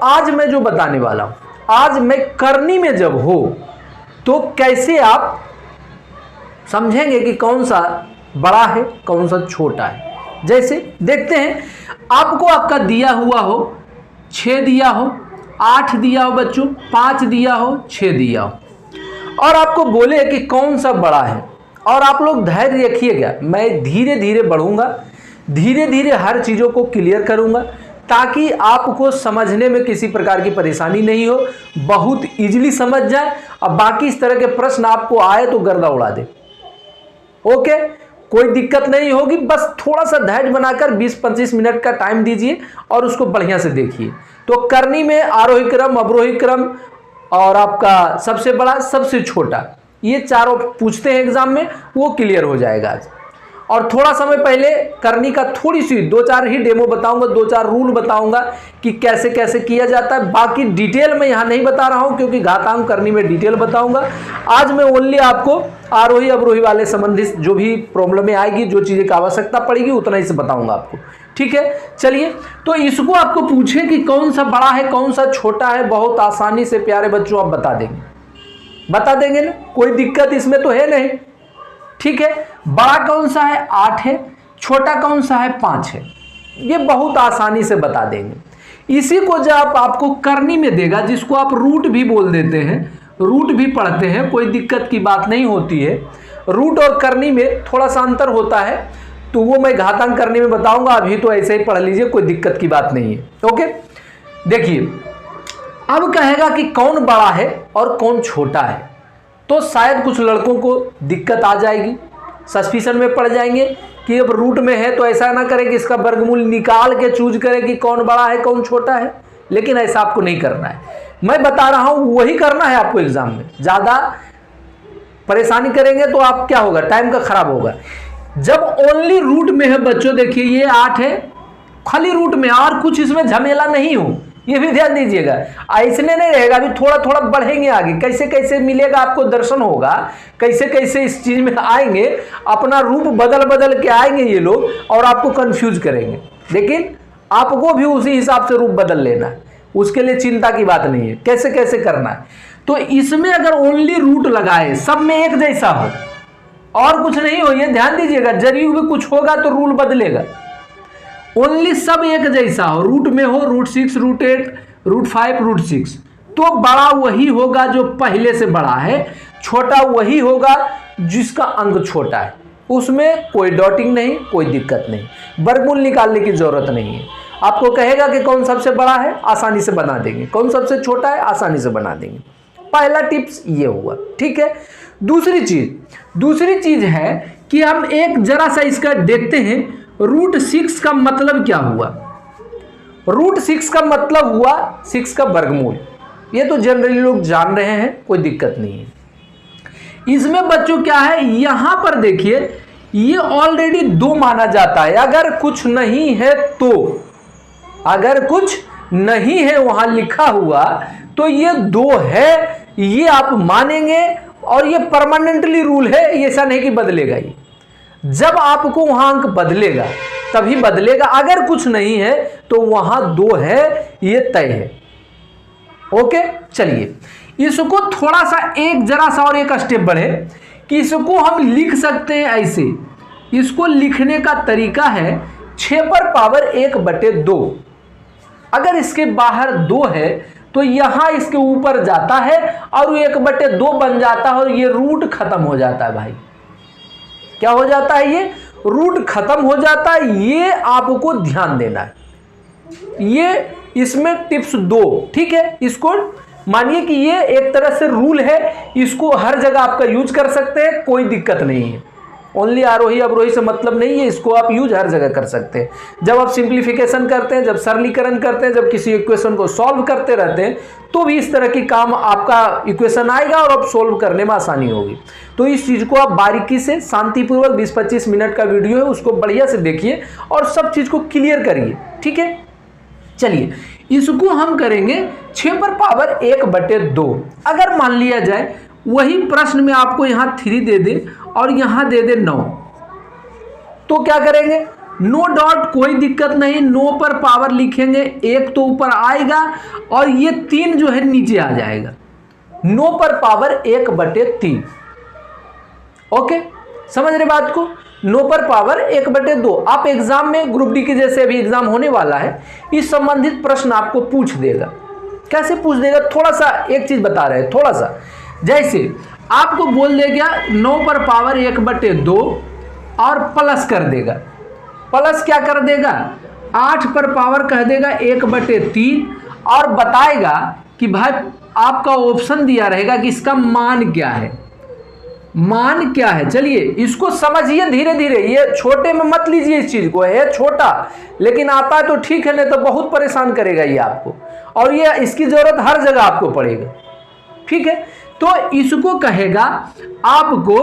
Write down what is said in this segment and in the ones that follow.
आज मैं जो बताने वाला हूं, आज मैं करनी में जब हो तो कैसे आप समझेंगे कि कौन सा बड़ा है कौन सा छोटा है। जैसे देखते हैं, आपको आपका दिया हुआ हो 6 दिया हो, 8 दिया हो बच्चों, 5 दिया हो, 6 दिया हो, और आपको बोले कि कौन सा बड़ा है, और आप लोग धैर्य रखिएगा, मैं धीरे धीरे बढ़ूंगा, धीरे धीरे हर चीज़ों को क्लियर करूंगा ताकि आपको समझने में किसी प्रकार की परेशानी नहीं हो, बहुत इजीली समझ जाए, और बाकी इस तरह के प्रश्न आपको आए तो गर्दा उड़ा दे। ओके, कोई दिक्कत नहीं होगी, बस थोड़ा सा धैर्य बनाकर 20-25 मिनट का टाइम दीजिए और उसको बढ़िया से देखिए। तो करनी में आरोही क्रम, अवरोही क्रम और आपका सबसे बड़ा सबसे छोटा, ये चारों पूछते हैं एग्जाम में, वो क्लियर हो जाएगा आज। और थोड़ा समय पहले करनी का थोड़ी सी 2-4 ही डेमो बताऊंगा, 2-4 रूल बताऊंगा कि कैसे कैसे किया जाता है। बाकी डिटेल में यहाँ नहीं बता रहा हूँ क्योंकि घातांक करनी में डिटेल बताऊंगा। आज मैं ओनली आपको आरोही अवरोही वाले संबंधित जो भी प्रॉब्लम आएगी, जो चीज़ें की आवश्यकता पड़ेगी, उतना ही से बताऊंगा आपको। ठीक है, चलिए। तो इसको आपको पूछे कि कौन सा बड़ा है कौन सा छोटा है, बहुत आसानी से प्यारे बच्चों आप बता देंगे ना, कोई दिक्कत इसमें तो है नहीं। ठीक है, बड़ा कौन सा है 8 है, छोटा कौन सा है 5 है, ये बहुत आसानी से बता देंगे। इसी को जब आपको करनी में देगा, जिसको आप रूट भी बोल देते हैं, रूट भी पढ़ते हैं, कोई दिक्कत की बात नहीं होती है। रूट और करनी में थोड़ा सा अंतर होता है, तो वो मैं घातांक करने में बताऊंगा, अभी तो ऐसे ही पढ़ लीजिए, कोई दिक्कत की बात नहीं है। ओके, देखिए अब कहेगा कि कौन बड़ा है और कौन छोटा है, तो शायद कुछ लड़कों को दिक्कत आ जाएगी, सस्पिशन में पड़ जाएंगे कि अब रूट में है तो ऐसा ना करें कि इसका वर्गमूल निकाल के चूज करें कि कौन बड़ा है कौन छोटा है, लेकिन ऐसा आपको नहीं करना है। मैं बता रहा हूं वही करना है आपको एग्जाम में। ज़्यादा परेशानी करेंगे तो आप क्या होगा, टाइम का खराब होगा। जब ओनली रूट में है बच्चों, देखिए ये 8 है, खाली रूट में, और कुछ इसमें झमेला नहीं हो, ये भी ध्यान दीजिएगा। ऐसने नहीं रहेगा, अभी थोड़ा थोड़ा बढ़ेंगे आगे, कैसे कैसे मिलेगा आपको दर्शन होगा, कैसे कैसे इस चीज में आएंगे, अपना रूप बदल बदल के आएंगे ये लोग और आपको कंफ्यूज करेंगे। लेकिन आपको भी उसी हिसाब से रूप बदल लेना है, उसके लिए चिंता की बात नहीं है, कैसे कैसे करना है। तो इसमें अगर ओनली रूट लगाए, सब में एक जैसा हो और कुछ नहीं हो, ये ध्यान दीजिएगा, जरूर भी कुछ होगा तो रूल बदलेगा। ओनली सब एक जैसा हो, रूट में हो, रूट 6, रूट 8, रूट 5, रूट 6, तो बड़ा वही होगा जो पहले से बड़ा है, छोटा वही होगा जिसका अंग छोटा है। उसमें कोई डॉटिंग नहीं, कोई दिक्कत नहीं, वर्गमूल निकालने की जरूरत नहीं है। आपको कहेगा कि कौन सबसे बड़ा है, आसानी से बना देंगे, कौन सबसे छोटा है, आसानी से बना देंगे। पहला टिप्स ये हुआ। ठीक है, दूसरी चीज है कि हम एक जरा सा इसका देखते हैं, रूट 6 का मतलब क्या हुआ। रूट 6 का मतलब हुआ 6 का वर्गमूल, ये तो जनरली लोग जान रहे हैं, कोई दिक्कत नहीं है। इसमें बच्चों क्या है, यहां पर देखिए ये ऑलरेडी 2 माना जाता है। अगर कुछ नहीं है तो, अगर कुछ नहीं है वहां लिखा हुआ तो ये 2 है, ये आप मानेंगे, और ये परमानेंटली रूल है, ऐसा नहीं कि बदलेगा। ये जब आपको वहां अंक बदलेगा तभी बदलेगा, अगर कुछ नहीं है तो वहां 2 है, ये तय है। ओके, चलिए इसको थोड़ा सा एक जरा सा और एक स्टेप बढ़े कि इसको हम लिख सकते हैं ऐसे। इसको लिखने का तरीका है 6 पर पावर 1/2। अगर इसके बाहर 2 है तो यहां इसके ऊपर जाता है और 1/2 बन जाता है और ये रूट खत्म हो जाता है। भाई क्या हो जाता है, ये रूट खत्म हो जाता है। ये आपको ध्यान देना है, ये इसमें टिप्स 2। ठीक है, इसको मानिए कि ये एक तरह से रूल है, इसको हर जगह आपका यूज कर सकते हैं, कोई दिक्कत नहीं है। ओनली आरोही अवरोही से मतलब नहीं है, इसको आप यूज हर जगह कर सकते हैं। जब आप सिंप्लीफिकेशन करते हैं, जब सरलीकरण करते हैं, जब किसी इक्वेशन को सॉल्व करते रहते हैं, तो भी इस तरह की काम आपका इक्वेशन आएगा और आप सोल्व करने में आसानी होगी। तो इस चीज को आप बारीकी से शांतिपूर्वक 20-25 मिनट का वीडियो है, उसको बढ़िया से देखिए और सब चीज को क्लियर करिए। ठीक है, चलिए इसको हम करेंगे 6 पर पावर 1/2। अगर मान लिया जाए वही प्रश्न में आपको यहां 3 दे दे और यहां दे दे 9, तो क्या करेंगे, नो डॉट कोई दिक्कत नहीं, नो पर पावर लिखेंगे, एक तो ऊपर आएगा और ये 3 जो है नीचे आ जाएगा। नो पर पावर 1/3। ओके, समझ रहे बात को? नो पर पावर 1/2। आप एग्जाम में ग्रुप डी के जैसे अभी एग्जाम होने वाला है, इस संबंधित प्रश्न आपको पूछ देगा। कैसे पूछ देगा? थोड़ा सा एक चीज बता रहे हैं, थोड़ा सा जैसे आपको बोल देगा 9 पर पावर 1/2 और प्लस कर देगा। प्लस क्या कर देगा? 8 पर पावर कह देगा 1/3 और बताएगा कि भाई आपका ऑप्शन दिया रहेगा कि इसका मान क्या है, मान क्या है। चलिए इसको समझिए धीरे धीरे, ये छोटे में मत लीजिए इस चीज को, है छोटा लेकिन आता है तो ठीक है, नहीं तो बहुत परेशान करेगा ये आपको, और ये इसकी जरूरत हर जगह आपको पड़ेगा। ठीक है, तो इसको कहेगा आपको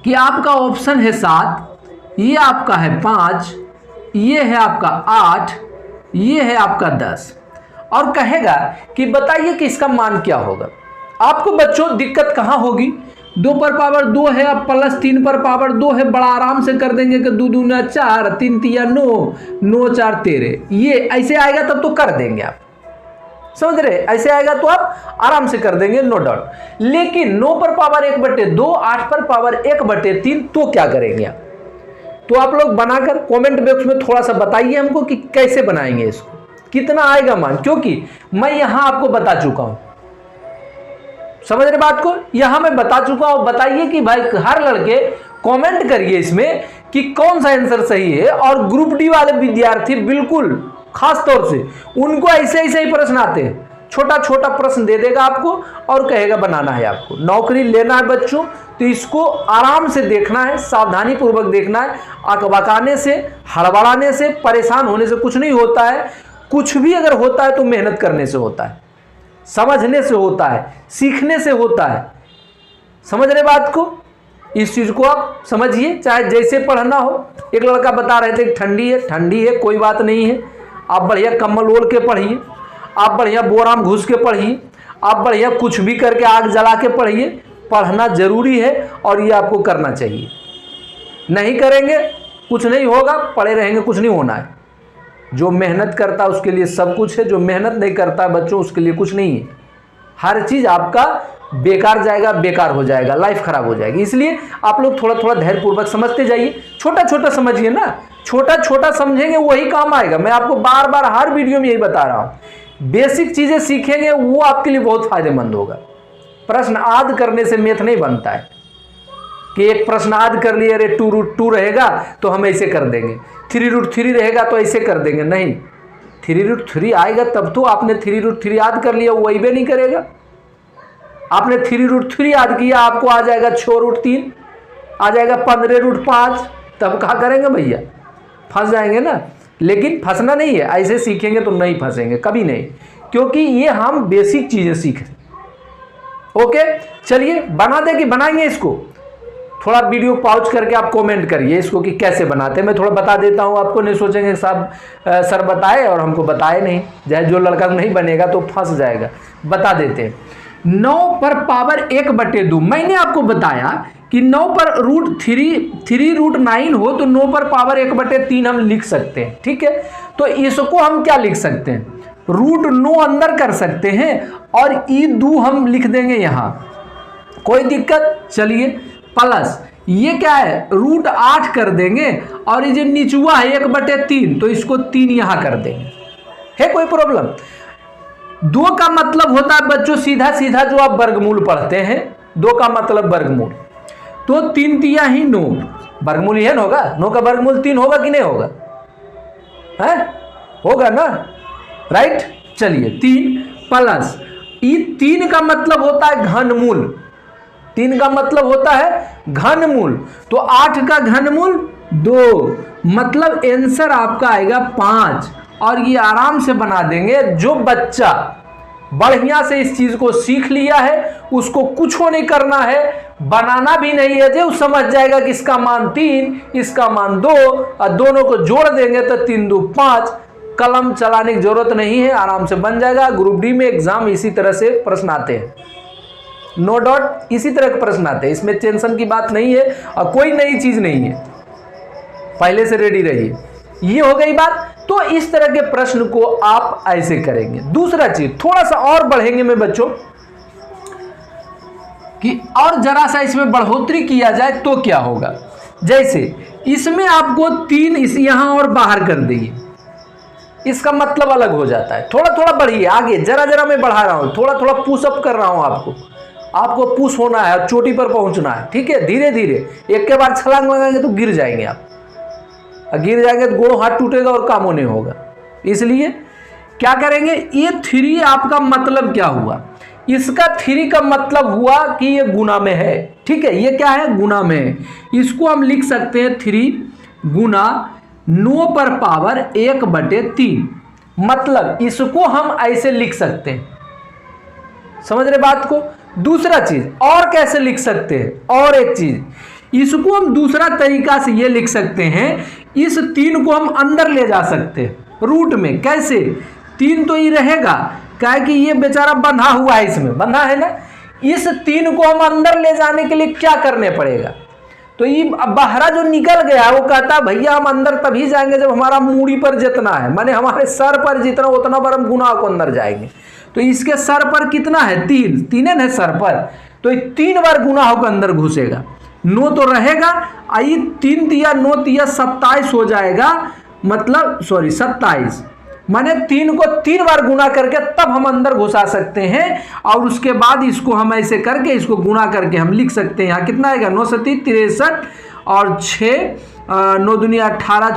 कि आपका ऑप्शन है 7, ये आपका है 5, ये है आपका 8, ये है आपका 10, और कहेगा कि बताइए कि इसका मान क्या होगा। आपको बच्चों दिक्कत कहाँ होगी? 2 पर पावर 2 है, अब प्लस 3 पर पावर 2 है, बड़ा आराम से कर देंगे कि 2 दूना 4, 3 तिया 9, 9 4 13। ये ऐसे आएगा तब तो कर देंगे आप, समझ रहे? ऐसे आएगा तो आप आराम से कर देंगे, नो डाउट। लेकिन 9 पर पावर 1/2, 8 पर पावर 1/3, तो क्या करेंगे आप? तो आप लोग बनाकर कमेंट बॉक्स में थोड़ा सा बताइए हमको कि कैसे बनाएंगे इसको, कितना आएगा मान, क्योंकि मैं यहां आपको बता चुका हूं। समझ रहे बात को? यहां मैं बता चुका हूं। बताइए कि भाई हर लड़के कमेंट करिए इसमें कि कौन सा आंसर सही है, और ग्रुप डी वाले विद्यार्थी बिल्कुल खास तौर से उनको ऐसे ऐसे ही प्रश्न आते हैं, छोटा छोटा प्रश्न दे देगा आपको और कहेगा बनाना है आपको। नौकरी लेना है बच्चों तो इसको आराम से देखना है, सावधानी पूर्वक देखना है। अकबकाने से, हड़बड़ाने से, परेशान होने से कुछ नहीं होता है। कुछ भी अगर होता है तो मेहनत करने से होता है, समझने से होता है, सीखने से होता है। समझ रहे बात को? इस चीज को आप समझिए, चाहे जैसे पढ़ना हो। एक लड़का बता रहे थे ठंडी है, ठंडी है कोई बात नहीं है, आप बढ़िया कम्बल ओढ़ के पढ़िए, आप बढ़िया बोराम घुस के पढ़िए, आप बढ़िया कुछ भी करके आग जला के पढ़िए। पढ़ना जरूरी है और ये आपको करना चाहिए। नहीं करेंगे कुछ नहीं होगा, पढ़े रहेंगे कुछ नहीं होना है। जो मेहनत करता है उसके लिए सब कुछ है, जो मेहनत नहीं करता बच्चों उसके लिए कुछ नहीं है। हर चीज़ आपका बेकार जाएगा, बेकार हो जाएगा, लाइफ खराब हो जाएगी। इसलिए आप लोग थोड़ा थोड़ा धैर्यपूर्वक समझते जाइए, छोटा छोटा समझिए ना, छोटा छोटा समझेंगे वही काम आएगा। मैं आपको बार बार हर वीडियो में यही बता रहा हूँ, बेसिक चीज़ें सीखेंगे वो आपके लिए बहुत फायदेमंद होगा। प्रश्न आद करने से मैथ नहीं बनता है कि एक प्रश्न आद कर लिए, अरे 2√2 रहेगा तो हम ऐसे कर देंगे, 3√3 रहेगा तो ऐसे कर देंगे। नहीं, 3√3 आएगा तब तो आपने 3√3 याद कर लिया, वो वही नहीं करेगा। आपने 3√3 याद किया, आपको आ जाएगा 6√3, आ जाएगा 15√5, तब क्या करेंगे भैया? फंस जाएंगे ना। लेकिन फंसना नहीं है, ऐसे सीखेंगे तो नहीं फंसेंगे कभी नहीं, क्योंकि ये हम बेसिक चीज़ें सीख रहे। ओके, चलिए बना दे कि बनाएंगे इसको। थोड़ा वीडियो पॉज करके आप कमेंट करिए इसको कि कैसे बनाते हैं। मैं थोड़ा बता देता हूँ आपको, नहीं सोचेंगे साहब सर बताए और हमको बताए नहीं। चाहे जो लड़का नहीं बनेगा तो फंस जाएगा। बता देते हैं। 9 पर पावर 1/2, मैंने आपको बताया कि 9 पर √3 हो तो 9 पर पावर 1/3 हम लिख सकते हैं। ठीक है, तो इसको हम क्या लिख सकते हैं? √9 अंदर कर सकते हैं और e2 हम लिख देंगे यहाँ, कोई दिक्कत? चलिए प्लस ये क्या है, √8 कर देंगे और ये जो नीचुआ है 1/3 तो इसको 3 यहाँ कर देंगे। है कोई प्रॉब्लम? 2 का मतलब होता है बच्चों सीधा सीधा जो आप वर्गमूल पढ़ते हैं, 2 का मतलब वर्गमूल, तो 3 तिया ही 9, वर्गमूल ही है ना होगा। 9 का वर्गमूल 3 होगा कि नहीं होगा? है, होगा ना, राइट। चलिए 3 प्लस ये 3 का मतलब होता है घनमूल, 3 का मतलब होता है घनमूल, तो 8 का घनमूल 2, मतलब आंसर आपका आएगा 5। और ये आराम से बना देंगे। जो बच्चा बढ़िया से इस चीज को सीख लिया है उसको कुछ नहीं करना है, बनाना भी नहीं है, जो समझ जाएगा कि इसका मान 3, इसका मान 2 और दोनों को जोड़ देंगे तो 3 2 5। कलम चलाने की जरूरत नहीं है, आराम से बन जाएगा। ग्रुप डी में एग्जाम इसी तरह से प्रश्न आते हैं, नो डाउट इसी तरह के प्रश्न आते हैं, इसमें टेंशन की बात नहीं है और कोई नई चीज नहीं है। पहले से रेडी रहिए। ये हो गई बात। तो इस तरह के प्रश्न को आप ऐसे करेंगे। दूसरा चीज थोड़ा सा और बढ़ेंगे में बच्चों कि और जरा सा इसमें बढ़ोतरी किया जाए तो क्या होगा। जैसे इसमें आपको 3 इस यहां और बाहर कर दिए, इसका मतलब अलग हो जाता है। थोड़ा थोड़ा बढ़िए आगे, जरा जरा मैं बढ़ा रहा हूं, थोड़ा थोड़ा पुशअप कर रहा हूं। आपको पुश होना है, चोटी पर पहुंचना है, ठीक है। धीरे धीरे, एक के बाद छलांग लगाएंगे तो गिर जाएंगे आप, गिर जाएंगे तो गोड़ हाथ टूटेगा और काम नहीं होगा। इसलिए क्या करेंगे, ये 3 आपका मतलब क्या हुआ, इसका 3 का मतलब हुआ कि ये गुना में है, ठीक है। ये क्या है, गुना में है। इसको हम लिख सकते हैं 3 गुना 9 पर पावर 1/3। मतलब इसको हम ऐसे लिख सकते हैं, समझ रहे बात को। दूसरा चीज और कैसे लिख सकते हैं, और एक चीज, इसको हम दूसरा तरीका से ये लिख सकते हैं, इस 3 को हम अंदर ले जा सकते हैं रूट में। कैसे, 3 तो ये रहेगा, क्या है कि ये बेचारा बंधा हुआ है, इसमें बंधा है ना। इस 3 को हम अंदर ले जाने के लिए क्या करने पड़ेगा, तो ये बाहरा जो निकल गया वो कहता है भैया हम अंदर तभी जाएंगे जब हमारा मूड़ी पर जितना है, माने हमारे सर पर जितना, उतना बार हम गुना को अंदर जाएंगे। तो इसके सर पर कितना है, 3 है सर पर, तो 3 बार गुना होकर अंदर घुसेगा। 9 तो रहेगा, आई 3 दिया 9 दिया 27 हो जाएगा, मतलब सॉरी 27, माने 3 को 3 बार गुना करके तब हम अंदर घुसा सकते हैं। और उसके बाद इसको हम ऐसे करके, इसको गुना करके हम लिख सकते हैं, यहाँ कितना आएगा 9 सती 63 और 6 9 दुनिया 18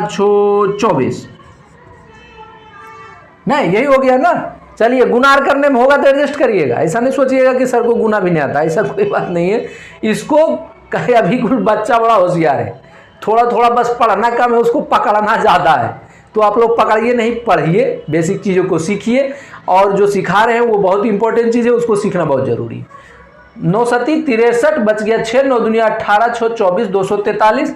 छो 24, नहीं यही हो गया ना। चलिए गुनार करने में होगा तो एडजस्ट करिएगा, ऐसा नहीं सोचिएगा कि सर को गुना भी नहीं आता, ऐसा कोई बात नहीं है। इसको कहे अभी कुछ बच्चा बड़ा होशियार है, थोड़ा थोड़ा बस पढ़ना कम है, उसको पकड़ना ज़्यादा है। तो आप लोग पकड़िए नहीं, पढ़िए, बेसिक चीज़ों को सीखिए, और जो सिखा रहे हैं वो बहुत इंपॉर्टेंट चीज़ है, उसको सीखना बहुत जरूरी है। 9 सती 63 बच गया 6 9 दुनिया 18 6 24 243,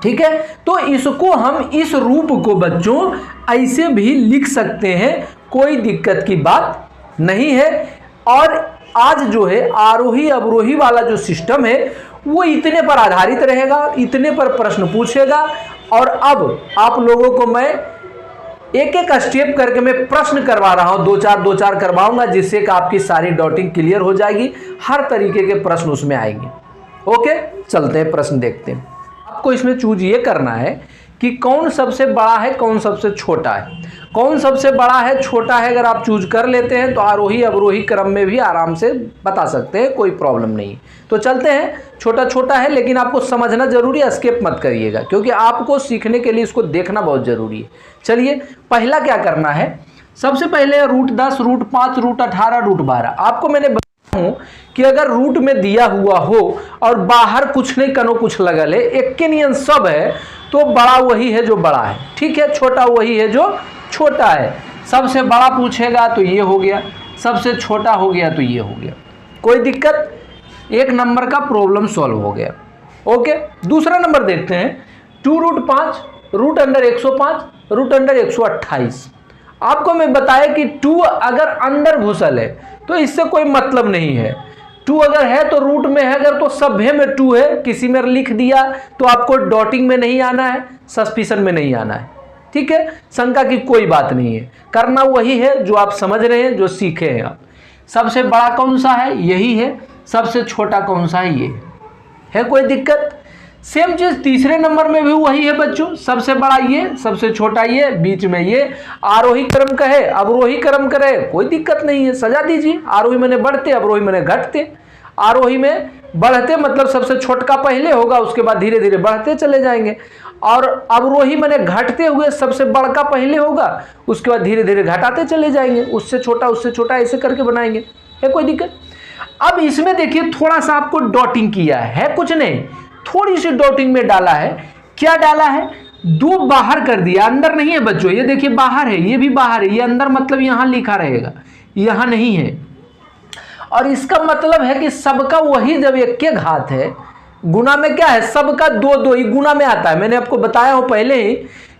ठीक है। तो इसको हम इस रूप को बच्चों ऐसे भी लिख सकते हैं, कोई दिक्कत की बात नहीं है। और आज जो है आरोही अवरोही वाला जो सिस्टम है वो इतने पर आधारित रहेगा, इतने पर प्रश्न पूछेगा। और अब आप लोगों को मैं एक एक स्टेप करके मैं प्रश्न करवा रहा हूं, 2-4 करवाऊंगा, जिससे कि आपकी सारी डॉटिंग क्लियर हो जाएगी, हर तरीके के प्रश्न उसमें आएंगे। ओके, चलते हैं प्रश्न देखते हैं। आपको इसमें चूज ये करना है कि कौन सबसे बड़ा है, कौन सबसे छोटा है। कौन सबसे बड़ा है, छोटा है, अगर आप चूज कर लेते हैं तो आरोही अवरोही क्रम में भी आराम से बता सकते हैं, कोई प्रॉब्लम नहीं। तो चलते हैं, छोटा छोटा है लेकिन आपको समझना जरूरी है, स्किप मत करिएगा, क्योंकि आपको सीखने के लिए इसको देखना बहुत जरूरी है। चलिए पहला क्या करना है, सबसे पहले रूट 10 रूट 5 रूट 18 रूट 12। आपको मैंने बताया हूँ कि अगर रूट में दिया हुआ हो और बाहर कुछ नहीं कनो कुछ लगल है, एक के नियन सब है, तो बड़ा वही है जो बड़ा है, ठीक है, छोटा वही है जो छोटा है। सबसे बड़ा पूछेगा तो ये हो गया, सबसे छोटा हो गया तो ये हो गया, कोई दिक्कत, 1 नंबर का प्रॉब्लम सॉल्व हो गया। ओके, दूसरा नंबर देखते हैं, 2 root 5 root under 105 root under 128। आपको मैं बताया कि 2 अगर अंदर घुसल है तो इससे कोई मतलब नहीं है। 2 अगर है तो रूट में है, अगर तो सभ्य में 2 है, किसी में लिख दिया तो आपको डॉटिंग में नहीं आना है, सस्पिशन में नहीं आना है, ठीक है, शंका की कोई बात नहीं है, करना वही है जो आप समझ रहे हैं, जो सीखे हैं आप। सबसे बड़ा कौन सा है, यही है, सबसे छोटा कौन सा है, ये है, कोई दिक्कत। सेम चीज तीसरे नंबर में भी वही है बच्चों, सबसे बड़ा ये, सबसे छोटा ये, बीच में ये। आरोही क्रम कहे अवरोही क्रम करे, कोई दिक्कत नहीं है, सजा दीजिए। आरोही मैंने बढ़ते, अवरोही मैंने घटते। आरोही में बढ़ते मतलब सबसे छोटका पहले होगा, उसके बाद धीरे धीरे बढ़ते चले जाएंगे। और अवरोही मैंने घटते हुए सबसे बड़का पहले होगा, उसके बाद धीरे धीरे घटाते चले जाएंगे, उससे छोटा ऐसे करके बनाएंगे, है कोई दिक्कत। अब इसमें देखिए थोड़ा सा आपको डॉटिंग किया है, कुछ नहीं, थोड़ी सी डॉटिंग में डाला है। क्या डाला है, 2 बाहर कर दिया, अंदर नहीं है बच्चों, ये देखिए बाहर है, ये भी बाहर है, ये अंदर मतलब यहां लिखा रहेगा, यहां नहीं है। और इसका मतलब है कि सबका वही, जब 1 के घात है, गुना में क्या है, सबका 2 2 ही गुना में आता है। मैंने आपको बताया हूं पहले ही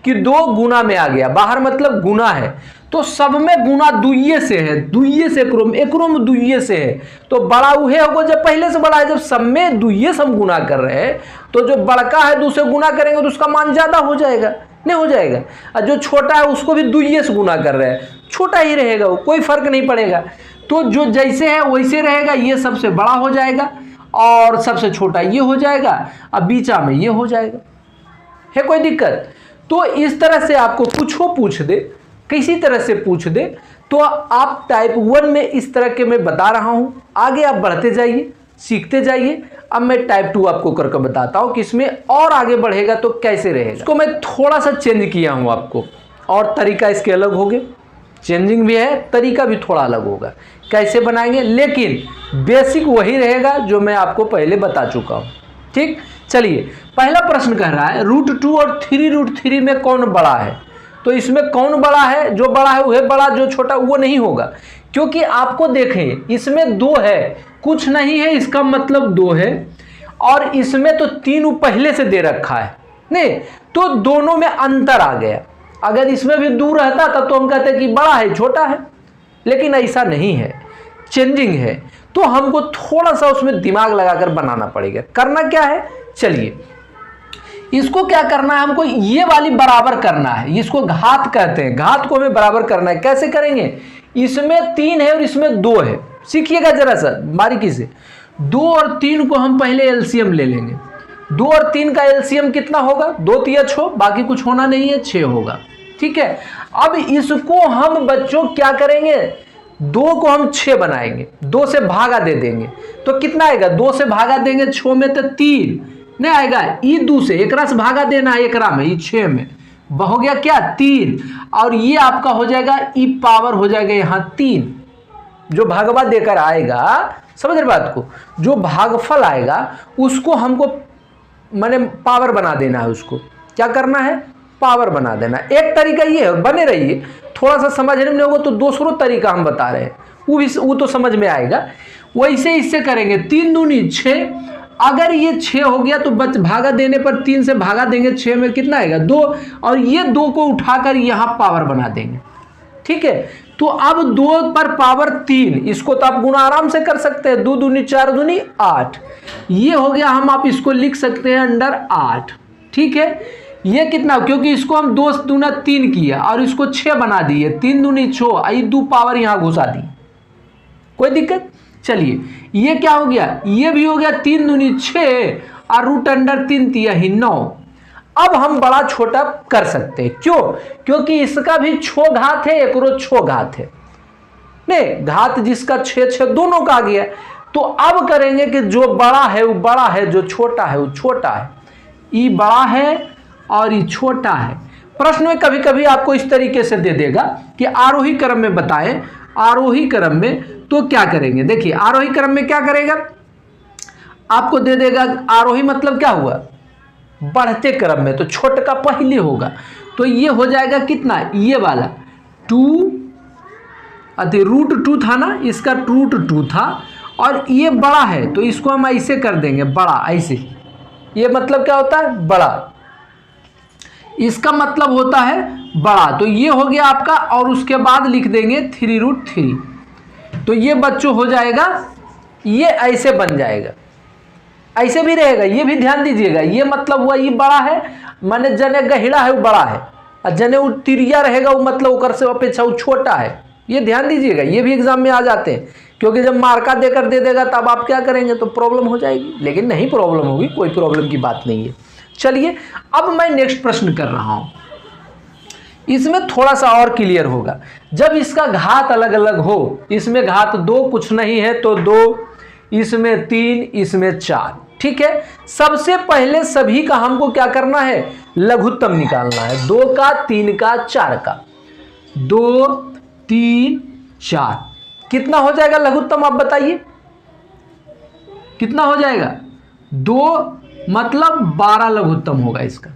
कि 2 गुना में आ गया, बाहर मतलब गुना है, तो सब में गुना दुइये से है, दुइये से एकरो में दुइये से है, तो बड़ा उहे होगा जब पहले से बड़ा है। जब सब में दुइये से हम गुना कर रहे हैं तो जो बड़का है दूसरे गुना करेंगे तो उसका मान ज्यादा हो जाएगा, नहीं हो जाएगा। और जो छोटा है उसको भी दुइये से गुना कर रहे हैं, छोटा ही रहेगा वो, कोई फर्क नहीं पड़ेगा। तो जो जैसे है वैसे रहेगा, ये सबसे बड़ा हो जाएगा और सबसे छोटा ये हो जाएगा, अब बीचा में ये हो जाएगा। है कोई दिक्कत? तो इस तरह से आपको कुछ हो पूछ दे, किसी तरह से पूछ दे, तो आप टाइप 1 में इस तरह के मैं बता रहा हूं, आगे आप बढ़ते जाइए, सीखते जाइए। अब मैं टाइप 2 आपको करके बताता हूं कि इसमें और आगे बढ़ेगा तो कैसे रहेगा। इसको मैं थोड़ा सा चेंज किया हूं आपको, और तरीका इसके अलग हो गए, चेंजिंग भी है, तरीका भी थोड़ा अलग होगा कैसे बनाएंगे, लेकिन बेसिक वही रहेगा जो मैं आपको पहले बता चुका हूं। ठीक, चलिए पहला प्रश्न कह रहा है √2 और 3√3 में कौन बड़ा है। तो इसमें कौन बड़ा है? जो बड़ा है वह बड़ा, जो छोटा वो नहीं होगा, क्योंकि आपको देखें इसमें 2 है, कुछ नहीं है इसका मतलब 2 है, और इसमें तो 3 पहले से दे रखा है, नहीं तो दोनों में अंतर आ गया। अगर इसमें भी 2 रहता तब तो हम कहते कि बड़ा है छोटा है, लेकिन ऐसा नहीं है, चेंजिंग है, तो हमको थोड़ा सा उसमें दिमाग लगाकर बनाना पड़ेगा। करना क्या है, चलिए इसको क्या करना है, हमको ये वाली बराबर करना है, इसको घात कहते हैं, घात को हमें बराबर करना है। कैसे करेंगे? इसमें 3 है और इसमें 2 है, सीखिएगा जरा सा बारीकी से। 2 और 3 को हम पहले एलसीएम ले लेंगे। 2 और 3 का एलसीएम कितना होगा? 2 3 6, बाकी कुछ होना नहीं है, 6 होगा। ठीक है, अब इसको हम बच्चों क्या करेंगे, 2 को हम 6 बनाएंगे, 2 से भागा दे देंगे, तो कितना आएगा? 2 से भागा देंगे 6 में तो 3 नहीं आएगा, ई 2 से एकरा से भागा देना है, एकरा में ई 6 में हो गया क्या? 3, और ये आपका हो जाएगा ई पावर हो जाएगा यहाँ 3, जो भागवा देकर आएगा, समझ रहे बात को, जो भागफल आएगा उसको हमको माने पावर बना देना है, उसको क्या करना है? पावर बना देना। एक तरीका ये है, बने रहिए, थोड़ा सा समझने में होगा तो दूसरों तरीका हम बता रहे हैं, वो तो समझ में आएगा। वैसे इससे करेंगे 3 दूनी 6, अगर ये 6 हो गया तो बच भागा देने पर 3 से भागा देंगे 6 में कितना आएगा? 2, और ये 2 को उठाकर यहाँ पावर बना देंगे। ठीक है, तो अब 2 पर पावर 3, इसको तो आप गुना आराम से कर सकते हैं, 2 दूनी 4 दूनी 8, ये हो गया, हम आप इसको लिख सकते हैं अंडर 8। ठीक है, ये कितना, क्योंकि इसको हम 2 दूना 3 किया और इसको 6 बना दिए, 3 दूनी 6, ये 2 पावर यहाँ घुसा दी, कोई दिक्कत? चलिए ये क्या हो गया? ये भी हो गया 3 दूनी 6 और √3 तिया ही 9। अब हम बड़ा छोटा कर सकते हैं, क्यों? क्योंकि इसका भी 6 घात है, एक 6 घात है, नहीं घात जिसका 6 6 दोनों का आ गया। तो अब करेंगे कि जो बड़ा है वो बड़ा है, जो छोटा है वो छोटा है, ये बड़ा है और ये छोटा है। प्रश्न में कभी कभी आपको इस तरीके से दे देगा कि आरोही क्रम में बताएं, आरोही क्रम में तो क्या करेंगे? देखिए आरोही क्रम में क्या करेगा, आपको दे देगा, आरोही मतलब क्या हुआ? बढ़ते क्रम में, तो छोटे का पहले होगा, तो ये हो जाएगा कितना? ये वाला 2 √2 था ना, इसका √2 था, और ये बड़ा है तो इसको हम ऐसे कर देंगे, बड़ा ऐसे, ये मतलब क्या होता है? बड़ा, इसका मतलब होता है बड़ा, तो ये हो गया आपका, और उसके बाद लिख देंगे 3√3, तो ये बच्चों हो जाएगा, ये ऐसे बन जाएगा, ऐसे भी रहेगा, ये भी ध्यान दीजिएगा, ये मतलब हुआ ये बड़ा है, माने जने गहिड़ा है वो बड़ा है, और जने वो तिरिया रहेगा वो मतलब उकर से अपेक्षा वो छोटा है, ये ध्यान दीजिएगा, ये भी एग्जाम में आ जाते हैं, क्योंकि जब मार्का देकर दे देगा तब आप क्या करेंगे, तो प्रॉब्लम हो जाएगी, लेकिन नहीं प्रॉब्लम होगी, कोई प्रॉब्लम की बात नहीं है। चलिए अब मैं नेक्स्ट प्रश्न कर रहा हूं, इसमें थोड़ा सा और क्लियर होगा। जब इसका घात अलग अलग हो, इसमें घात 2 कुछ नहीं है तो 2, इसमें 3, इसमें 4, ठीक है। सबसे पहले सभी का हमको क्या करना है? लघुत्तम निकालना है, 2 का 3 का 4 का, 2 3 4, कितना हो जाएगा लघुत्तम? आप बताइए कितना हो जाएगा? 2 मतलब 12 लघुत्तम होगा इसका,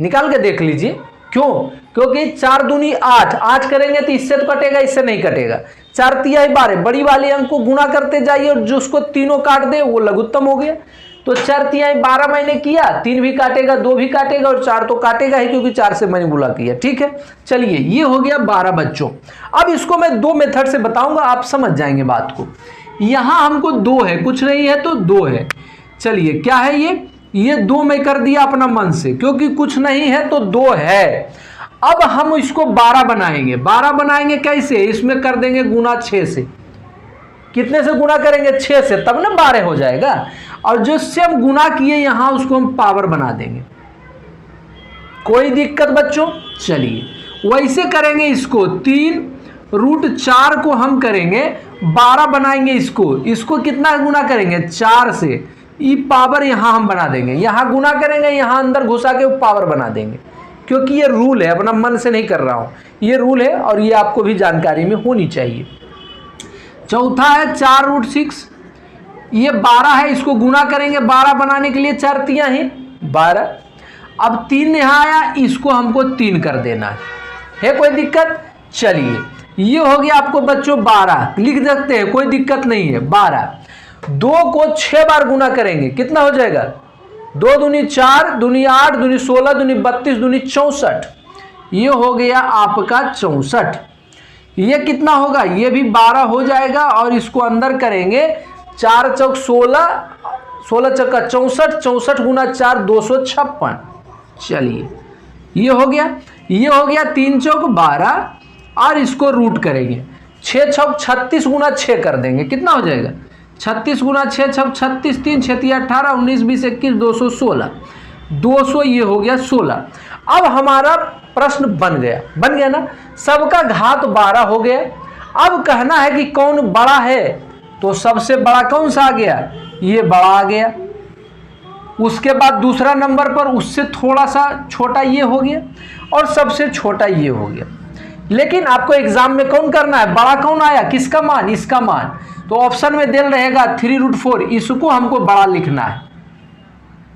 निकाल के देख लीजिए। क्यों? क्योंकि 4 दूनी 8, 8 करेंगे तो इससे तो कटेगा, इससे नहीं कटेगा, 4 तिहाई 12, बड़ी वाली अंक को गुणा करते जाइए और जो उसको तीनों काट दे वो लघुत्तम हो गया। तो 4 तिहाई 12 मैंने किया, 3 भी काटेगा, 2 भी काटेगा और 4 तो काटेगा ही, क्योंकि 4 से मैंने गुणा किया। ठीक है, चलिए ये हो गया 12 बच्चों। अब इसको मैं 2 मेथड से बताऊंगा, आप समझ जाएंगे बात को। यहां हमको 2 है, कुछ नहीं है तो 2 है। चलिए क्या है ये 2 मैं कर दिया अपना मन से, क्योंकि कुछ नहीं है तो 2 है। अब हम इसको 12 बनाएंगे। 12 बनाएंगे कैसे? इसमें कर देंगे गुना 6 से। कितने से गुना करेंगे? 6 से, तब ना 12 हो जाएगा। और जिससे हम गुना किए यहां उसको हम पावर बना देंगे। कोई दिक्कत बच्चों? चलिए वैसे करेंगे इसको। 3√4 को हम करेंगे 12 बनाएंगे इसको कितना गुना करेंगे? 4 से। ये पावर यहां हम बना देंगे, यहां गुना करेंगे, यहां अंदर घुसा के पावर बना देंगे, क्योंकि ये रूल है, अपना मन से नहीं कर रहा हूं, ये रूल है और ये आपको भी जानकारी में होनी चाहिए। चौथा है 4√6, ये 12 है, इसको गुना करेंगे 12 बनाने के लिए, 4 तिया ही 12। अब 3 यहाँ आया, इसको हमको 3 कर देना है कोई दिक्कत? चलिए ये हो गया आपको बच्चों 12, लिख सकते हैं, कोई दिक्कत नहीं है। 12, 2 को 6 बार गुना करेंगे, कितना हो जाएगा? 2 दूनी 4, दूनी 8, दूनी 16, दूनी 32, दूनी 64, ये हो गया आपका 64। ये कितना होगा? ये भी 12 हो जाएगा और इसको अंदर करेंगे 4 चौक 16, 16 चौका 64, 64 गुना 4 256। चलिए ये हो गया 3 चौक 12 और इसको रूट करेंगे 6 चौक 36 गुना 6 कर देंगे, कितना हो जाएगा? 36 गुना 6 चौक 36, 3 6 18 19 20 21 216, 200 ये हो गया 16। अब हमारा प्रश्न बन गया ना, सबका घात 12 हो गया। अब कहना है कि कौन बड़ा है, तो सबसे बड़ा कौन सा आ गया? ये बड़ा आ गया। उसके बाद दूसरा नंबर पर उससे थोड़ा सा छोटा ये हो गया और सबसे छोटा ये हो गया। लेकिन आपको एग्जाम में कौन करना है? बड़ा कौन आया? किसका मान? इसका मान। तो ऑप्शन में दिल रहेगा 3√4, इसको हमको बड़ा लिखना है।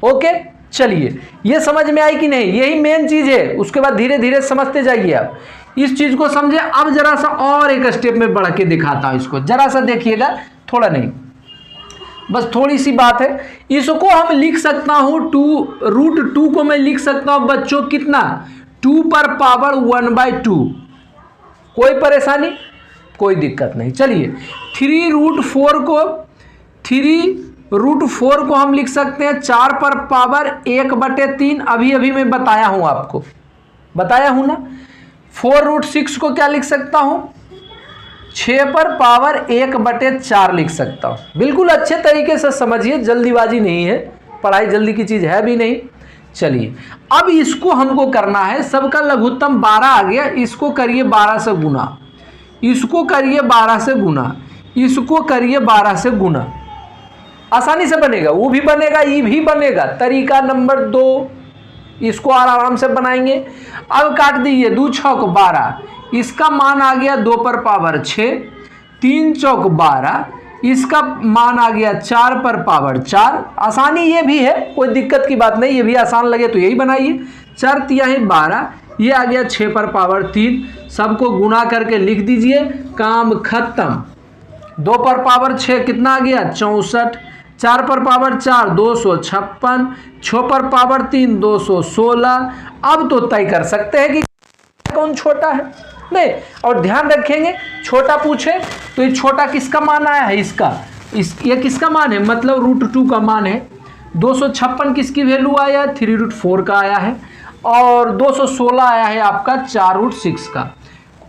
ओके, चलिए ये समझ में आई कि नहीं? यही मेन चीज है, उसके बाद धीरे धीरे समझते जाइए आप इस चीज को, समझे। अब जरा सा और एक स्टेप में बढ़ के दिखाता हूं इसको, जरा सा देखिएगा, थोड़ा नहीं, बस थोड़ी सी बात है। इसको हम लिख सकता हूं 2√2 को मैं लिख सकता हूं बच्चों कितना? 2 पर पावर 1/2। कोई परेशानी? कोई दिक्कत नहीं। चलिए 3√4 को हम लिख सकते हैं 4 पर पावर 1/3। अभी मैं बताया हूं आपको, बताया हूं ना। 4√6 को क्या लिख सकता हूं? 6 पर पावर 1/4 लिख सकता हूं। बिल्कुल अच्छे तरीके से समझिए, जल्दीबाजी नहीं है, पढ़ाई जल्दी की चीज है भी नहीं। चलिए अब इसको हमको करना है, सबका लघुत्तम 12 आ गया, इसको करिए 12 से गुना, इसको करिए 12 से गुना, इसको करिए 12 से गुना। आसानी से बनेगा, वो भी बनेगा, ये भी बनेगा। तरीका नंबर 2, इसको आराम से बनाएंगे। अब काट दीजिए, 2 चौक 12, इसका मान आ गया 2 पर पावर 6, 3 चौक 12, इसका मान आ गया 4 पर पावर 4। आसानी ये भी है, कोई दिक्कत की बात नहीं, ये भी आसान लगे तो यही बनाइए। 4 तिहाई 12, ये आ गया 6 पर पावर 3, सबको गुना करके लिख दीजिए, काम खत्म। 2 पर पावर 6 कितना आ गया? 64, 4 पर पावर 4 256, 6 पर पावर 3 216। अब तो तय कर सकते हैं कि कौन छोटा है, नहीं। और ध्यान रखेंगे, छोटा पूछे तो ये छोटा किसका मान आया है? ये किसका मान है? मतलब √2 का मान है। 256 किसकी वैल्यू आया है? 3√4 का आया है। और 216 आया है आपका 4√6 का।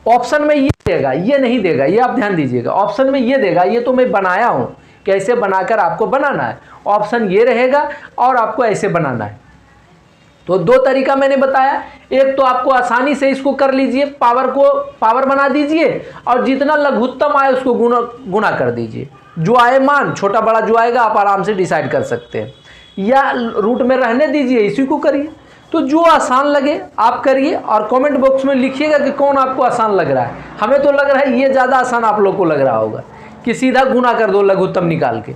ऑप्शन में ये देगा, ये नहीं देगा, ये आप ध्यान दीजिएगा। ऑप्शन में ये देगा, ये तो मैं बनाया हूं, कैसे बनाकर आपको बनाना है। ऑप्शन ये रहेगा और आपको ऐसे बनाना है। तो 2 तरीका मैंने बताया। एक तो आपको आसानी से इसको कर लीजिए, पावर बना दीजिए और जितना लघुत्तम आए उसको गुना कर दीजिए। जो आए मान, छोटा बड़ा जो आएगा आप आराम से डिसाइड कर सकते हैं, या रूट में रहने दीजिए, इसी को करिए। तो जो आसान लगे आप करिए और कमेंट बॉक्स में लिखिएगा कि कौन आपको आसान लग रहा है। हमें तो लग रहा है ये ज़्यादा आसान आप लोग को लग रहा होगा कि सीधा गुना कर दो लघुत्तम निकाल के।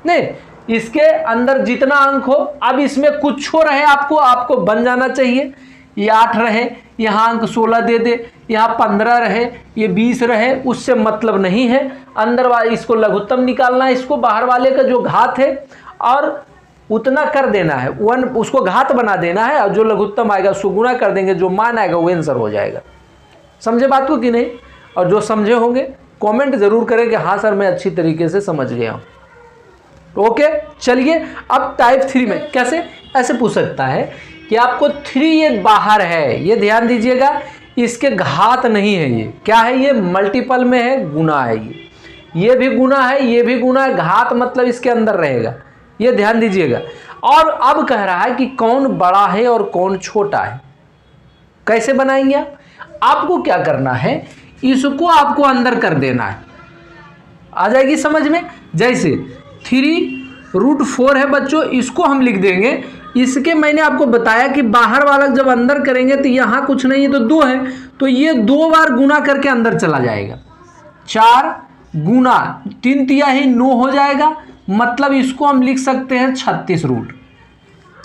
नहीं, इसके अंदर जितना अंक हो, अब इसमें कुछ हो रहे आपको बन जाना चाहिए। ये 8 रहे, यहाँ अंक 16 दे दे, यहाँ 15 रहे, ये 20 रहे, उससे मतलब नहीं है। अंदर वाले इसको लघुत्तम निकालना है, इसको बाहर वाले का जो घात है और उतना कर देना है, 1 उसको घात बना देना है और जो लघुत्तम आएगा उसको गुणा कर देंगे, जो मान आएगा वो आंसर हो जाएगा। समझे बात को कि नहीं? और जो समझे होंगे कमेंट जरूर करें कि हाँ सर मैं अच्छी तरीके से समझ गया हूँ। ओके चलिए, अब टाइप 3 में कैसे ऐसे पूछ सकता है कि आपको 3 ये बाहर है, ये ध्यान दीजिएगा, इसके घात नहीं है, ये क्या है, ये मल्टीपल में है, गुना है, ये भी गुना है, ये भी गुना है, घात मतलब इसके अंदर रहेगा, ये ध्यान दीजिएगा। और अब कह रहा है कि कौन बड़ा है और कौन छोटा है, कैसे बनाएंगे आप? आपको क्या करना है, इसको आपको अंदर कर देना है, आ जाएगी समझ में। जैसे 3√4 है बच्चों, इसको हम लिख देंगे, इसके मैंने आपको बताया कि बाहर वाला जब अंदर करेंगे तो यहाँ कुछ नहीं है तो 2 है, तो ये 2 बार गुना करके अंदर चला जाएगा, 4 गुना 3 तिहाई 9 हो जाएगा, मतलब इसको हम लिख सकते हैं 36 रूट।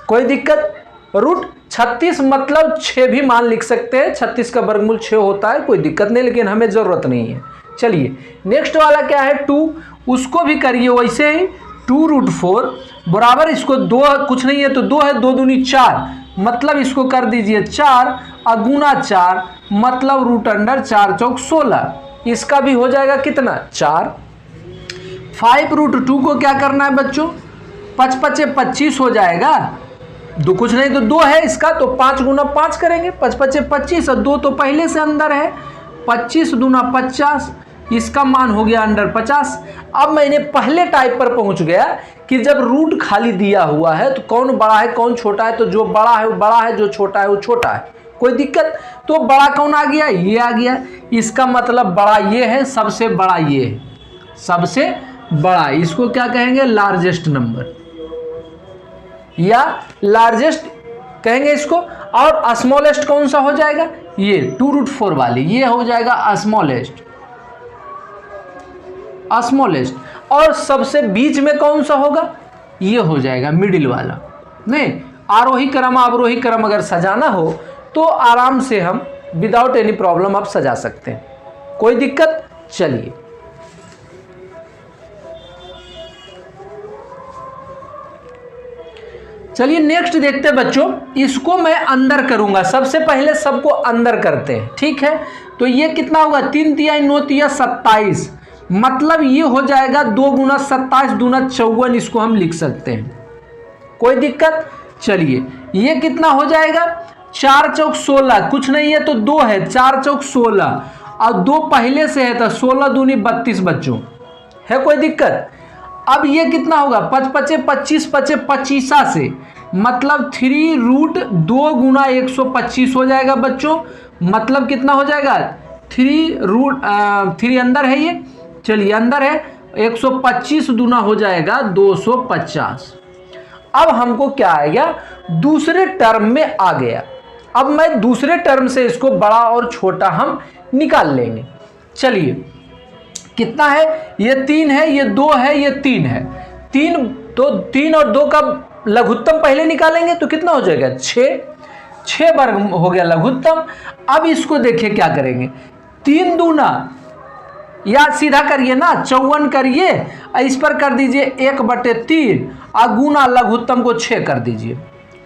कोई दिक्कत? रूट 36 मतलब 6 भी मान लिख सकते हैं, 36 का वर्गमूल 6 होता है, कोई दिक्कत नहीं, लेकिन हमें ज़रूरत नहीं है। चलिए नेक्स्ट वाला क्या है 2, उसको भी करिए वैसे ही, 2√4 बराबर इसको 2 कुछ नहीं है तो 2 है, 2 दूनी 4, मतलब इसको कर दीजिए 4 और गुना 4 मतलब √4 चौक 16, इसका भी हो जाएगा कितना 4। 5√2 को क्या करना है बच्चों, 5 5 25 हो जाएगा, 2 कुछ नहीं तो 2 है इसका, तो 5 गुना 5 करेंगे, 5 5 25 और 2 तो पहले से अंदर है, 25 दूना 50, इसका मान हो गया अंडर 50। अब मैंने पहले टाइप पर पहुंच गया कि जब रूट खाली दिया हुआ है तो कौन बड़ा है कौन छोटा है, तो जो बड़ा है वो बड़ा है, जो छोटा है वो छोटा है, कोई दिक्कत? तो बड़ा कौन आ गया, ये आ गया, इसका मतलब बड़ा ये है, सबसे बड़ा ये है, सबसे बड़ा, इसको क्या कहेंगे, लार्जेस्ट नंबर या लार्जेस्ट कहेंगे इसको। और स्मॉलेस्ट कौन सा हो जाएगा, ये 2√4 वाली, ये हो जाएगा स्मॉलेस्ट। और सबसे बीच में कौन सा होगा, ये हो जाएगा मिडिल वाला। नहीं, आरोही क्रम अवरोही क्रम अगर सजाना हो तो आराम से हम विदाउट एनी प्रॉब्लम आप सजा सकते हैं, कोई दिक्कत? चलिए नेक्स्ट देखते हैं बच्चों, इसको मैं अंदर करूंगा, सबसे पहले सबको अंदर करते हैं, ठीक है। तो ये कितना होगा, 3 तिहाई 9 तिया 27, मतलब ये हो जाएगा 2 गुना 27 दूना 54, इसको हम लिख सकते हैं, कोई दिक्कत? चलिए ये कितना हो जाएगा, 4 चौक 16, कुछ नहीं है तो 2 है, 4 चौक 16 और 2 पहले से है तो 16 दूनी 32 बच्चों, है कोई दिक्कत? अब ये कितना होगा, 5 5 25 5 25 से, मतलब 3√2 गुना 125 हो जाएगा बच्चों, मतलब कितना हो जाएगा, 3 अंदर है ये, चलिए अंदर है, 125 दूना हो जाएगा 250। अब हमको क्या आएगा, दूसरे टर्म में आ गया, अब मैं दूसरे टर्म से इसको बड़ा और छोटा हम निकाल लेंगे। चलिए कितना है, ये 3 है, ये 2 है, ये 3 है, 3 तो 3 और 2 का लघुत्तम पहले निकालेंगे तो कितना हो जाएगा, 6 वर्ग हो गया लघुत्तम। अब इसको देखिए क्या करेंगे, 3 दूना या सीधा करिए ना 54 करिए, इस पर कर दीजिए 1/3 और गुना लघुत्तम को 6 कर दीजिए,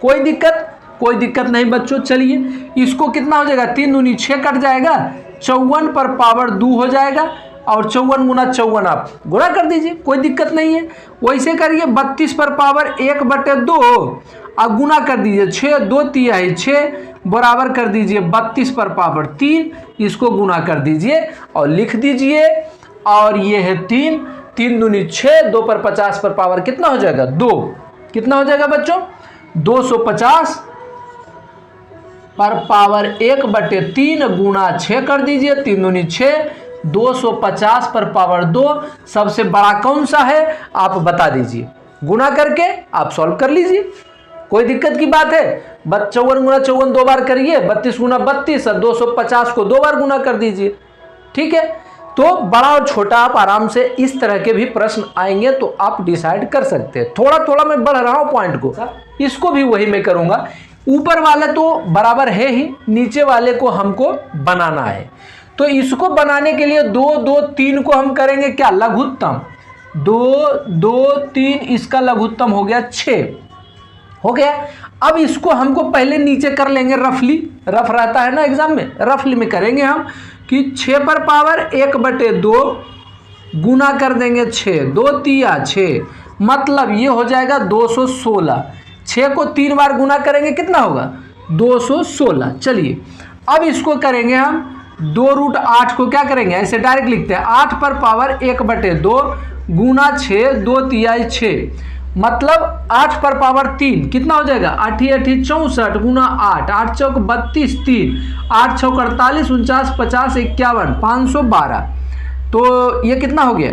कोई दिक्कत? कोई दिक्कत नहीं बच्चों। चलिए इसको कितना हो जाएगा, 3 दूनी 6 कट जाएगा, 54 पर पावर 2 हो जाएगा और 54 गुना 54 आप गुणा कर दीजिए, कोई दिक्कत नहीं है। वैसे करिए 32 पर पावर 1/2 और गुना कर दीजिए 6, 2 तिहाई 6 बराबर कर दीजिए 32 पर पावर 3, इसको गुना कर दीजिए और लिख दीजिए, और ये है 3, 3 दूनी 6, 2 पर 50 पर पावर कितना हो जाएगा 2, कितना हो जाएगा बच्चों 250 पर पावर 1/3 गुना 6 कर दीजिए, 3 दूनी 6, 250 पर पावर 2, सबसे बड़ा कौन सा है आप बता दीजिए, गुना करके आप सॉल्व कर लीजिए, कोई दिक्कत की बात है। 54 गुना 54 2 बार करिए, 32 गुना 32 और 250 को 2 बार गुना कर दीजिए, ठीक है। तो बड़ा और छोटा आप आराम से इस तरह के भी प्रश्न आएंगे तो आप डिसाइड कर सकते हैं। थोड़ा थोड़ा मैं बढ़ रहा हूँ पॉइंट को, इसको भी वही मैं करूँगा। ऊपर वाले तो बराबर है ही, नीचे वाले को हमको बनाना है, तो इसको बनाने के लिए 2 2 3 को हम करेंगे क्या लघुत्तम, 2 2 3, इसका लघुत्तम हो गया 6, हो गया। अब इसको हमको पहले नीचे कर लेंगे रफली, रफ रहता है ना एग्जाम में, रफली में करेंगे हम कि 6 पर पावर 1/2 गुना कर देंगे 6, 2 तिया 6, मतलब ये हो जाएगा 216। 6 को 3 बार गुना करेंगे कितना होगा 216। चलिए अब इसको करेंगे हम 2√8 को क्या करेंगे ऐसे डायरेक्ट लिखते हैं 8 पर पावर 1/2 गुना 6, 2 तिया 6, मतलब 8 पर पावर 3 कितना हो जाएगा 8 8 64 गुना 8, 8 चौक 32, 3 8 छौक 48, 49 50 51 512, तो ये कितना हो गया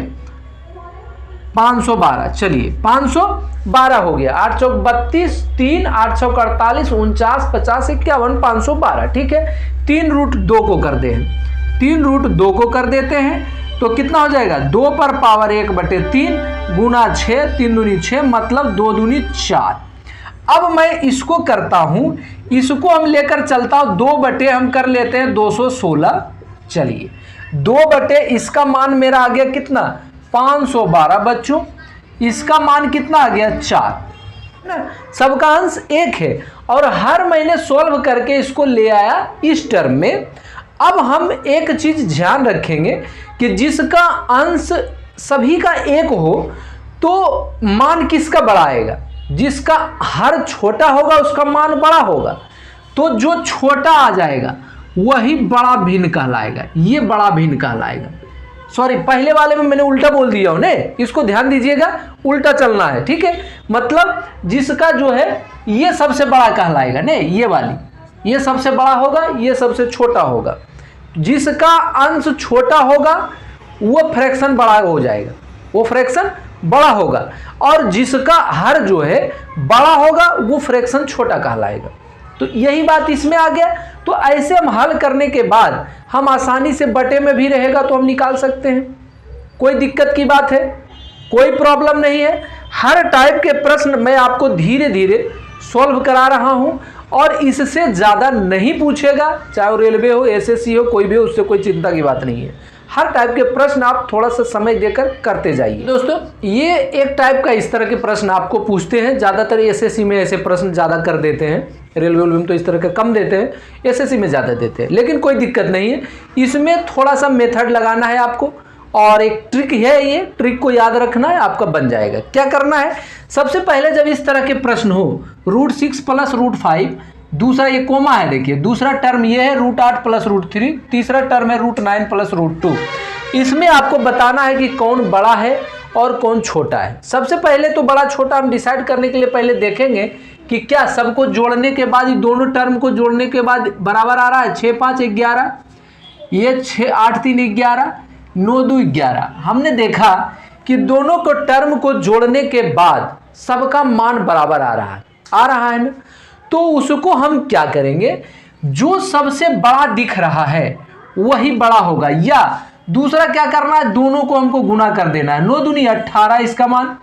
512। चलिए 512 हो गया, 8 चौक 32, 3 8 छौक 48, 49 50 51 512। ठीक है, 3√2 को कर दे, 3√2 को कर देते हैं तो कितना हो जाएगा 2 पर पावर 1/3 गुना 6, 3 दूनी 6, मतलब 2 दूनी 4। अब मैं इसको करता हूं, इसको हम लेकर चलता हूं 2 बटे हम कर लेते हैं 216। चलिए 2 बटे इसका मान मेरा आ गया कितना 512 बच्चों, इसका मान कितना आ गया 4 ना, सबका अंश 1 है और हर महीने सॉल्व करके इसको ले आया इस टर्म में। अब हम एक चीज ध्यान रखेंगे कि जिसका अंश सभी का 1 हो तो मान किसका बड़ा आएगा, जिसका हर छोटा होगा उसका मान बड़ा होगा, तो जो छोटा आ जाएगा वही बड़ा भिन्न कहलाएगा, ये बड़ा भिन्न कहलाएगा। सॉरी पहले वाले में मैंने उल्टा बोल दिया हूं ने, इसको ध्यान दीजिएगा, उल्टा चलना है। ठीक है, मतलब जिसका जो है ये सबसे बड़ा कहलाएगा ने, ये वाली ये सबसे बड़ा होगा, ये सबसे छोटा होगा। जिसका अंश छोटा होगा वो फ्रैक्शन बड़ा हो जाएगा, वो फ्रैक्शन बड़ा होगा, और जिसका हर जो है बड़ा होगा वो फ्रैक्शन छोटा कहलाएगा। तो यही बात इसमें आ गया। तो ऐसे हम हल करने के बाद हम आसानी से बटे में भी रहेगा तो हम निकाल सकते हैं, कोई दिक्कत की बात है, कोई प्रॉब्लम नहीं है। हर टाइप के प्रश्न मैं आपको धीरे धीरे सॉल्व करा रहा हूं और इससे ज़्यादा नहीं पूछेगा, चाहे वो रेलवे हो, एसएससी हो, कोई भी हो, उससे कोई चिंता की बात नहीं है। हर टाइप के प्रश्न आप थोड़ा सा समय देकर करते जाइए। दोस्तों ये एक टाइप का इस तरह के प्रश्न आपको पूछते हैं, ज़्यादातर एसएससी में ऐसे प्रश्न ज़्यादा कर देते हैं, रेलवे में तो इस तरह के कम देते हैं, एसएससी में ज़्यादा देते हैं, लेकिन कोई दिक्कत नहीं है। इसमें थोड़ा सा मेथड लगाना है आपको और एक ट्रिक है, ये ट्रिक को याद रखना है, आपका बन जाएगा। क्या करना है, सबसे पहले जब इस तरह के प्रश्न हो √6 + √5, दूसरा ये कोमा है देखिए, दूसरा टर्म ये है √8 + √3, तीसरा टर्म है √9 + √2। इसमें आपको बताना है कि कौन बड़ा है और कौन छोटा है। सबसे पहले तो बड़ा छोटा हम डिसाइड करने के लिए पहले देखेंगे कि क्या सबको जोड़ने के बाद, ये दोनों टर्म को जोड़ने के बाद बराबर आ रहा है 6 5 11, ये 6 8 3 11, 9 2 11। हमने देखा कि दोनों को टर्म को जोड़ने के बाद सबका मान बराबर आ रहा है ना, तो उसको हम क्या करेंगे, जो सबसे बड़ा दिख रहा है वही बड़ा होगा, या दूसरा क्या करना है, दोनों को हमको गुना कर देना है। 9 दूनी 18 इसका मान,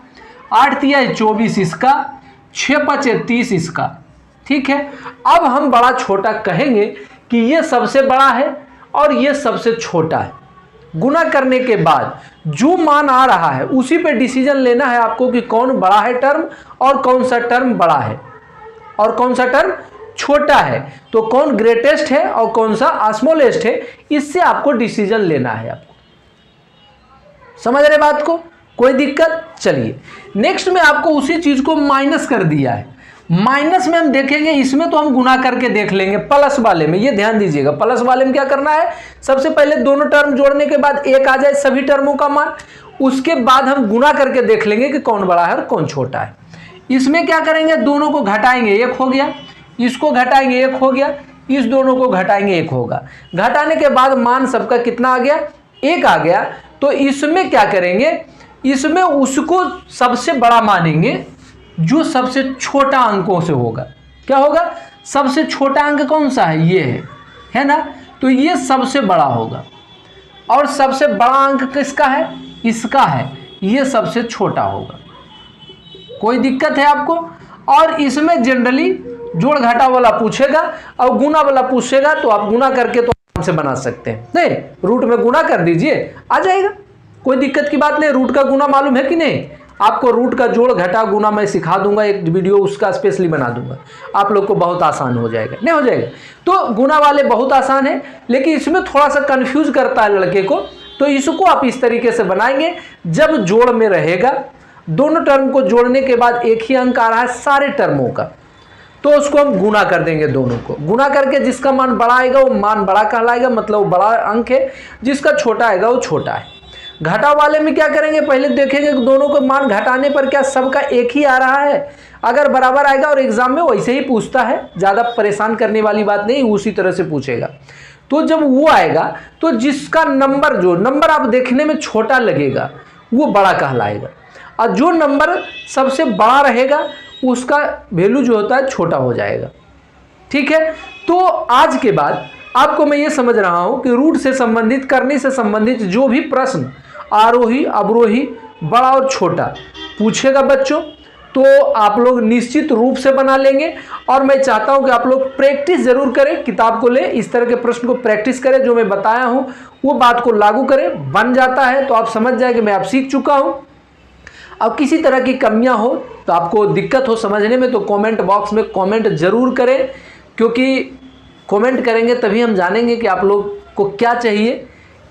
8 तिया 24 इसका, 6 5 30 इसका। ठीक है, अब हम बड़ा छोटा कहेंगे कि ये सबसे बड़ा है और ये सबसे छोटा है। गुना करने के बाद जो मान आ रहा है उसी पे डिसीजन लेना है आपको कि कौन बड़ा है टर्म और कौन सा टर्म बड़ा है और कौन सा टर्म छोटा है, तो कौन ग्रेटेस्ट है और कौन सा स्मॉलेस्ट है, इससे आपको डिसीजन लेना है। आपको समझ रहे बात को, कोई दिक्कत। चलिए नेक्स्ट में आपको उसी चीज को माइनस कर दिया है, माइनस में हम देखेंगे, इसमें तो हम गुना करके देख लेंगे। प्लस वाले में ये ध्यान दीजिएगा, प्लस वाले में क्या करना है, सबसे पहले दोनों टर्म जोड़ने के बाद 1 आ जाए सभी टर्मों का मान, उसके बाद हम गुना करके देख लेंगे कि कौन बड़ा है और कौन छोटा है। इसमें क्या करेंगे, दोनों को घटाएंगे 1 हो गया, इसको घटाएंगे 1 हो गया, इस दोनों को घटाएंगे 1 होगा। घटाने के बाद मान सबका कितना आ गया, 1 आ गया। तो इसमें क्या करेंगे, इसमें उसको सबसे बड़ा मानेंगे जो सबसे छोटा अंकों से होगा। क्या होगा, सबसे छोटा अंक कौन सा है, ये है ना, तो ये सबसे बड़ा होगा। और सबसे बड़ा अंक किसका है, इसका है, ये सबसे छोटा होगा। कोई दिक्कत है आपको। और इसमें जनरली जोड़ घटा वाला पूछेगा और गुना वाला पूछेगा, तो आप गुना करके तो आराम से बना सकते हैं। नहीं, रूट में गुना कर दीजिए, आ जाएगा, कोई दिक्कत की बात नहीं। रूट का गुना मालूम है कि नहीं, आपको रूट का जोड़ घटा गुना मैं सिखा दूंगा, एक वीडियो उसका स्पेशली बना दूंगा, आप लोग को बहुत आसान हो जाएगा, नहीं हो जाएगा। तो गुना वाले बहुत आसान है, लेकिन इसमें थोड़ा सा कंफ्यूज करता है लड़के को। तो इसको आप इस तरीके से बनाएंगे, जब जोड़ में रहेगा, दोनों टर्म को जोड़ने के बाद एक ही अंक आ रहा है सारे टर्मों का, तो उसको हम गुना कर देंगे, दोनों को गुना करके जिसका मान बड़ा आएगा वो मान बड़ा कहलाएगा, मतलब वो बड़ा अंक है, जिसका छोटा आएगा वो छोटा है। घटा वाले में क्या करेंगे, पहले देखेंगे कि दोनों को मान घटाने पर क्या सबका एक ही आ रहा है, अगर बराबर आएगा, और एग्जाम में वैसे ही पूछता है, ज़्यादा परेशान करने वाली बात नहीं, उसी तरह से पूछेगा। तो जब वो आएगा तो जिसका नंबर, जो नंबर आप देखने में छोटा लगेगा वो बड़ा कहलाएगा, और जो नंबर सबसे बड़ा रहेगा उसका वैल्यू जो होता है छोटा हो जाएगा। ठीक है, तो आज के बाद आपको मैं ये समझ रहा हूं कि रूट से संबंधित, करनी से संबंधित जो भी प्रश्न आरोही अवरोही बड़ा और छोटा पूछेगा बच्चों, तो आप लोग निश्चित रूप से बना लेंगे। और मैं चाहता हूं कि आप लोग प्रैक्टिस जरूर करें, किताब को ले इस तरह के प्रश्न को प्रैक्टिस करें, जो मैं बताया हूं वो बात को लागू करें, बन जाता है तो आप समझ जाए कि मैं अब सीख चुका हूं। अब किसी तरह की कमियां हो तो आपको दिक्कत हो समझने में, तो कमेंट बॉक्स में कमेंट जरूर करें, क्योंकि कमेंट करेंगे तभी हम जानेंगे कि आप लोग को क्या चाहिए,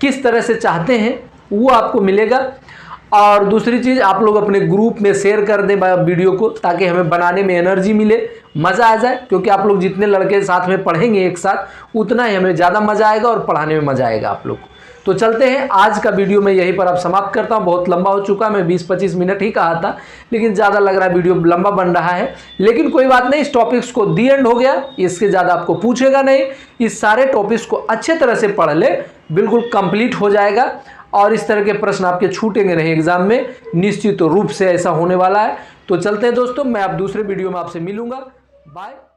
किस तरह से चाहते हैं, वो आपको मिलेगा। और दूसरी चीज़, आप लोग अपने ग्रुप में शेयर कर दें वीडियो को, ताकि हमें बनाने में एनर्जी मिले, मज़ा आ जाए, क्योंकि आप लोग जितने लड़के साथ में पढ़ेंगे एक साथ, उतना ही हमें ज़्यादा मज़ा आएगा और पढ़ाने में मज़ा आएगा आप लोग को। तो चलते हैं, आज का वीडियो मैं यहीं पर अब समाप्त करता हूं, बहुत लंबा हो चुका, मैं 20-25 मिनट ही कहा था, लेकिन ज़्यादा लग रहा है वीडियो लंबा बन रहा है, लेकिन कोई बात नहीं, इस टॉपिक्स को दी एंड हो गया, इसके ज़्यादा आपको पूछेगा नहीं, इस सारे टॉपिक्स को अच्छे तरह से पढ़ ले, बिल्कुल कंप्लीट हो जाएगा, और इस तरह के प्रश्न आपके छूटेंगे नहीं एग्जाम में, निश्चित रूप से ऐसा होने वाला है। तो चलते हैं दोस्तों, मैं अब दूसरे वीडियो में आपसे मिलूंगा, बाय।